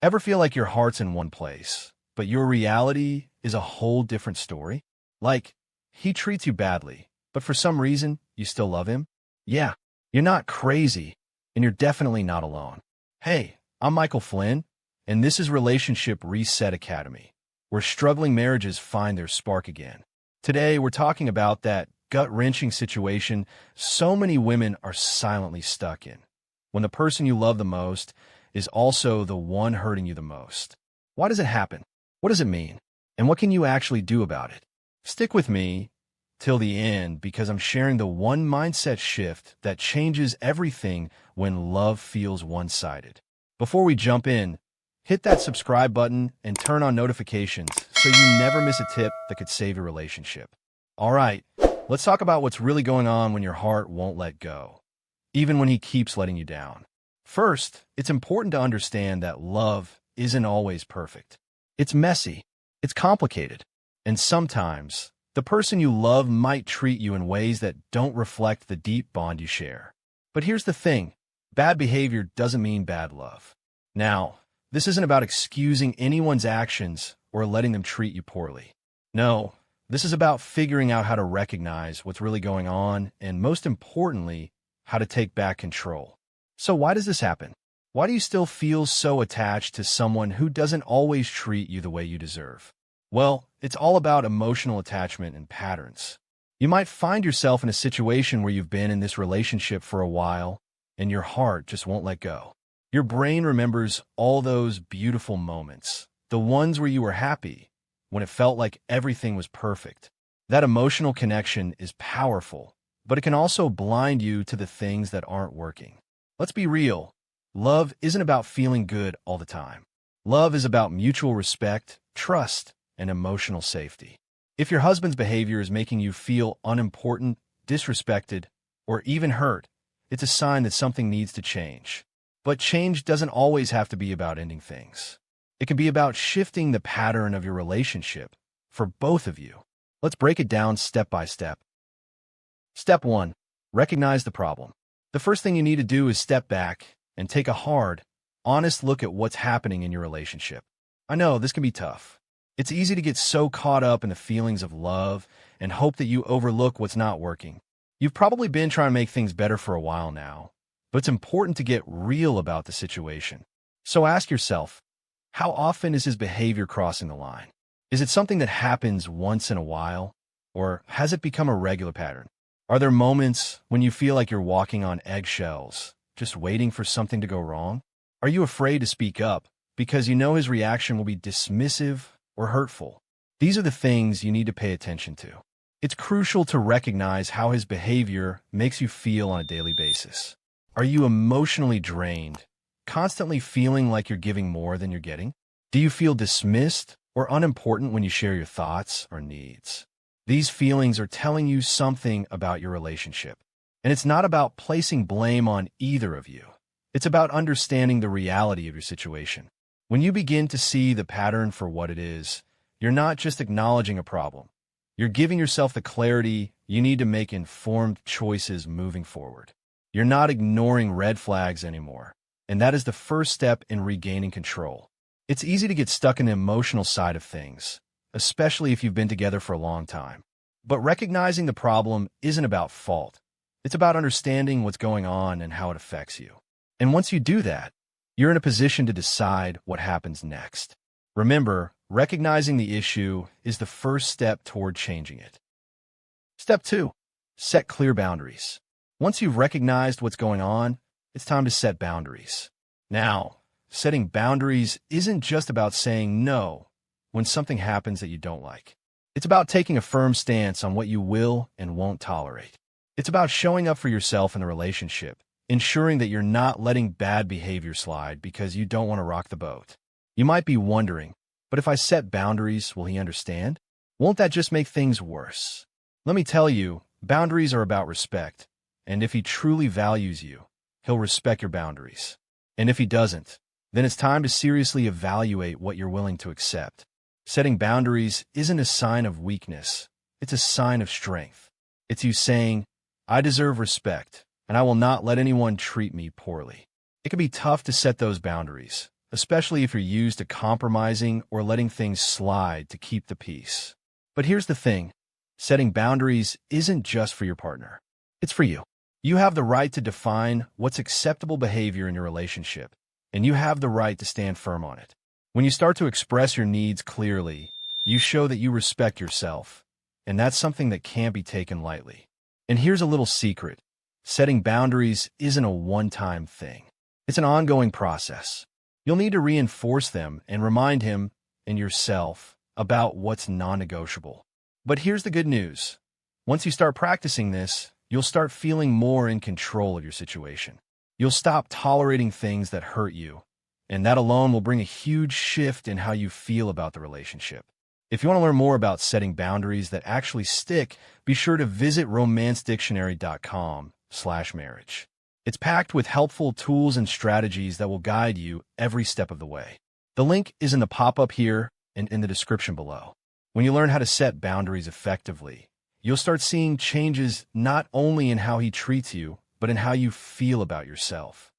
Ever feel like your heart's in one place, but your reality is a whole different story? Like, he treats you badly, but for some reason, you still love him? Yeah, you're not crazy, and you're definitely not alone. Hey, I'm Michael Flynn, and this is Relationship Reset Academy, where struggling marriages find their spark again. Today, we're talking about that gut-wrenching situation so many women are silently stuck in, when the person you love the most is also the one hurting you the most. Why does it happen? What does it mean? And what can you actually do about it? Stick with me till the end because I'm sharing the one mindset shift that changes everything when love feels one-sided. Before we jump in, hit that subscribe button and turn on notifications so you never miss a tip that could save your relationship. All right, let's talk about what's really going on when your heart won't let go, even when he keeps letting you down. First, it's important to understand that love isn't always perfect. It's messy, it's complicated, and sometimes the person you love might treat you in ways that don't reflect the deep bond you share. But here's the thing, bad behavior doesn't mean bad love. Now, this isn't about excusing anyone's actions or letting them treat you poorly. No, this is about figuring out how to recognize what's really going on and, most importantly, how to take back control. So why does this happen? Why do you still feel so attached to someone who doesn't always treat you the way you deserve? Well, it's all about emotional attachment and patterns. You might find yourself in a situation where you've been in this relationship for a while and your heart just won't let go. Your brain remembers all those beautiful moments, the ones where you were happy, when it felt like everything was perfect. That emotional connection is powerful, but it can also blind you to the things that aren't working. Let's be real. Love isn't about feeling good all the time. Love is about mutual respect, trust, and emotional safety. If your husband's behavior is making you feel unimportant, disrespected, or even hurt, it's a sign that something needs to change. But change doesn't always have to be about ending things. It can be about shifting the pattern of your relationship for both of you. Let's break it down step by step. Step 1. Recognize the problem. The first thing you need to do is step back and take a hard, honest look at what's happening in your relationship. I know this can be tough. It's easy to get so caught up in the feelings of love and hope that you overlook what's not working. You've probably been trying to make things better for a while now, but it's important to get real about the situation. So ask yourself, how often is his behavior crossing the line? Is it something that happens once in a while, or has it become a regular pattern? Are there moments when you feel like you're walking on eggshells, just waiting for something to go wrong? Are you afraid to speak up because you know his reaction will be dismissive or hurtful? These are the things you need to pay attention to. It's crucial to recognize how his behavior makes you feel on a daily basis. Are you emotionally drained, constantly feeling like you're giving more than you're getting? Do you feel dismissed or unimportant when you share your thoughts or needs? These feelings are telling you something about your relationship. And it's not about placing blame on either of you. It's about understanding the reality of your situation. When you begin to see the pattern for what it is, you're not just acknowledging a problem. You're giving yourself the clarity you need to make informed choices moving forward. You're not ignoring red flags anymore. And that is the first step in regaining control. It's easy to get stuck in the emotional side of things, especially if you've been together for a long time. But recognizing the problem isn't about fault. It's about understanding what's going on and how it affects you. And once you do that, you're in a position to decide what happens next. Remember, recognizing the issue is the first step toward changing it. Step 2. Set clear boundaries. Once you've recognized what's going on, it's time to set boundaries. Now, setting boundaries isn't just about saying no when something happens that you don't like. It's about taking a firm stance on what you will and won't tolerate. It's about showing up for yourself in the relationship, ensuring that you're not letting bad behavior slide because you don't want to rock the boat. You might be wondering, but if I set boundaries, will he understand? Won't that just make things worse? Let me tell you, boundaries are about respect, and if he truly values you, he'll respect your boundaries. And if he doesn't, then it's time to seriously evaluate what you're willing to accept. Setting boundaries isn't a sign of weakness. It's a sign of strength. It's you saying, I deserve respect, and I will not let anyone treat me poorly. It can be tough to set those boundaries, especially if you're used to compromising or letting things slide to keep the peace. But here's the thing. Setting boundaries isn't just for your partner. It's for you. You have the right to define what's acceptable behavior in your relationship, and you have the right to stand firm on it. When you start to express your needs clearly, you show that you respect yourself, and that's something that can't be taken lightly. And here's a little secret. Setting boundaries isn't a one-time thing. It's an ongoing process. You'll need to reinforce them and remind him and yourself about what's non-negotiable. But here's the good news. Once you start practicing this, you'll start feeling more in control of your situation. You'll stop tolerating things that hurt you, and that alone will bring a huge shift in how you feel about the relationship. If you want to learn more about setting boundaries that actually stick, be sure to visit romancedictionary.com/marriage. It's packed with helpful tools and strategies that will guide you every step of the way. The link is in the pop-up here and in the description below. When you learn how to set boundaries effectively, you'll start seeing changes not only in how he treats you, but in how you feel about yourself.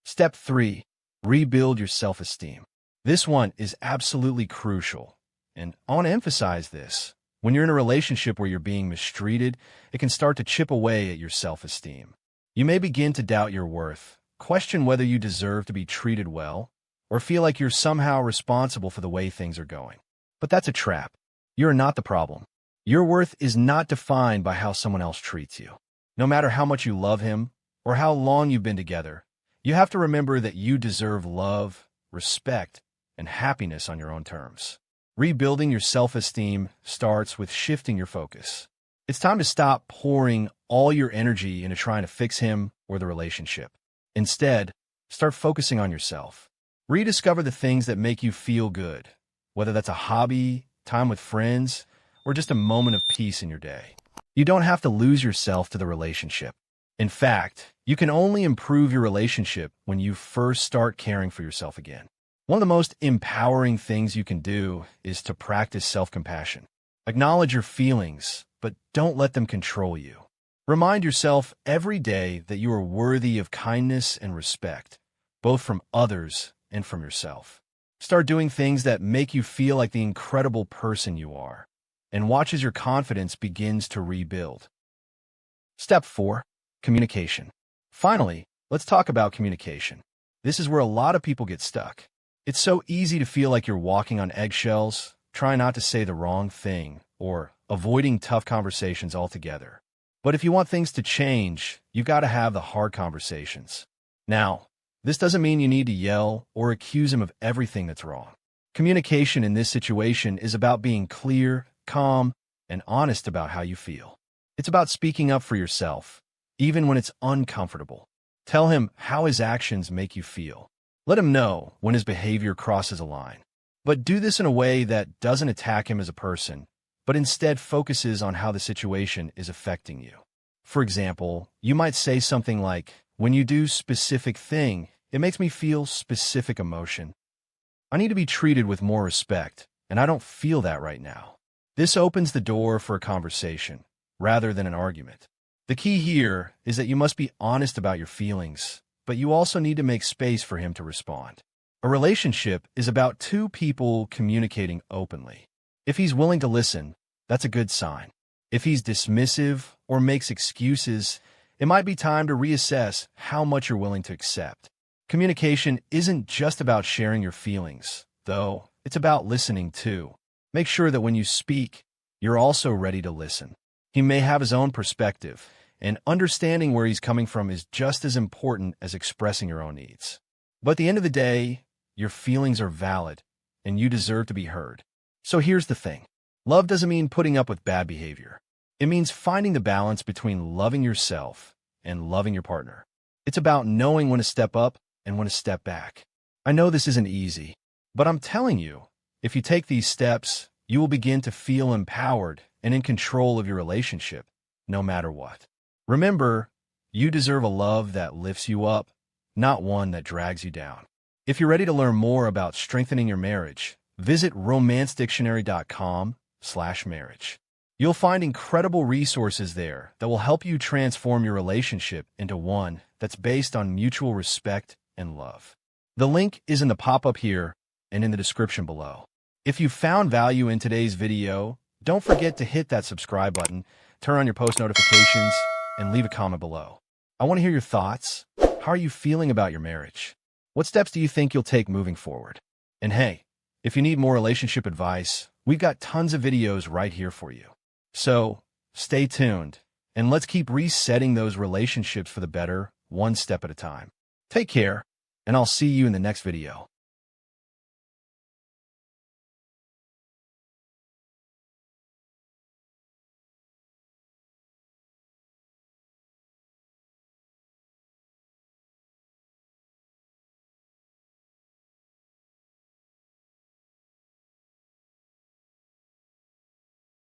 Step 3. Rebuild your self-esteem. This one is absolutely crucial, and I want to emphasize this. When you're in a relationship where you're being mistreated, it can start to chip away at your self-esteem. You may begin to doubt your worth, question whether you deserve to be treated well, or feel like you're somehow responsible for the way things are going. But that's a trap. You're not the problem. Your worth is not defined by how someone else treats you. No matter how much you love him or how long you've been together, you have to remember that you deserve love, respect, and happiness on your own terms. Rebuilding your self-esteem starts with shifting your focus. It's time to stop pouring all your energy into trying to fix him or the relationship. Instead, start focusing on yourself. Rediscover the things that make you feel good, whether that's a hobby, time with friends, or just a moment of peace in your day. You don't have to lose yourself to the relationship. In fact, you can only improve your relationship when you first start caring for yourself again. One of the most empowering things you can do is to practice self-compassion. Acknowledge your feelings, but don't let them control you. Remind yourself every day that you are worthy of kindness and respect, both from others and from yourself. Start doing things that make you feel like the incredible person you are, and watch as your confidence begins to rebuild. Step 4. Communication. Finally, let's talk about communication. This is where a lot of people get stuck. It's so easy to feel like you're walking on eggshells, trying not to say the wrong thing, or avoiding tough conversations altogether. But if you want things to change, you've got to have the hard conversations. Now, this doesn't mean you need to yell or accuse him of everything that's wrong. Communication in this situation is about being clear, calm, and honest about how you feel. It's about speaking up for yourself, even when it's uncomfortable. Tell him how his actions make you feel. Let him know when his behavior crosses a line. But do this in a way that doesn't attack him as a person, but instead focuses on how the situation is affecting you. For example, you might say something like, "When you do specific thing, it makes me feel specific emotion. I need to be treated with more respect, and I don't feel that right now." This opens the door for a conversation, rather than an argument. The key here is that you must be honest about your feelings, but you also need to make space for him to respond. A relationship is about two people communicating openly. If he's willing to listen, that's a good sign. If he's dismissive or makes excuses, it might be time to reassess how much you're willing to accept. Communication isn't just about sharing your feelings, though it's about listening too. Make sure that when you speak, you're also ready to listen. He may have his own perspective, and understanding where he's coming from is just as important as expressing your own needs. But at the end of the day, your feelings are valid, and you deserve to be heard. So here's the thing. Love doesn't mean putting up with bad behavior. It means finding the balance between loving yourself and loving your partner. It's about knowing when to step up and when to step back. I know this isn't easy, but I'm telling you, if you take these steps, you will begin to feel empowered and in control of your relationship, no matter what. Remember, you deserve a love that lifts you up, not one that drags you down. If you're ready to learn more about strengthening your marriage, visit romancedictionary.com/marriage. You'll find incredible resources there that will help you transform your relationship into one that's based on mutual respect and love. The link is in the pop-up here and in the description below. If you found value in today's video, don't forget to hit that subscribe button, turn on your post notifications, and leave a comment below. I want to hear your thoughts. How are you feeling about your marriage? What steps do you think you'll take moving forward? And hey, if you need more relationship advice, we've got tons of videos right here for you. So stay tuned, and let's keep resetting those relationships for the better, one step at a time. Take care, and I'll see you in the next video.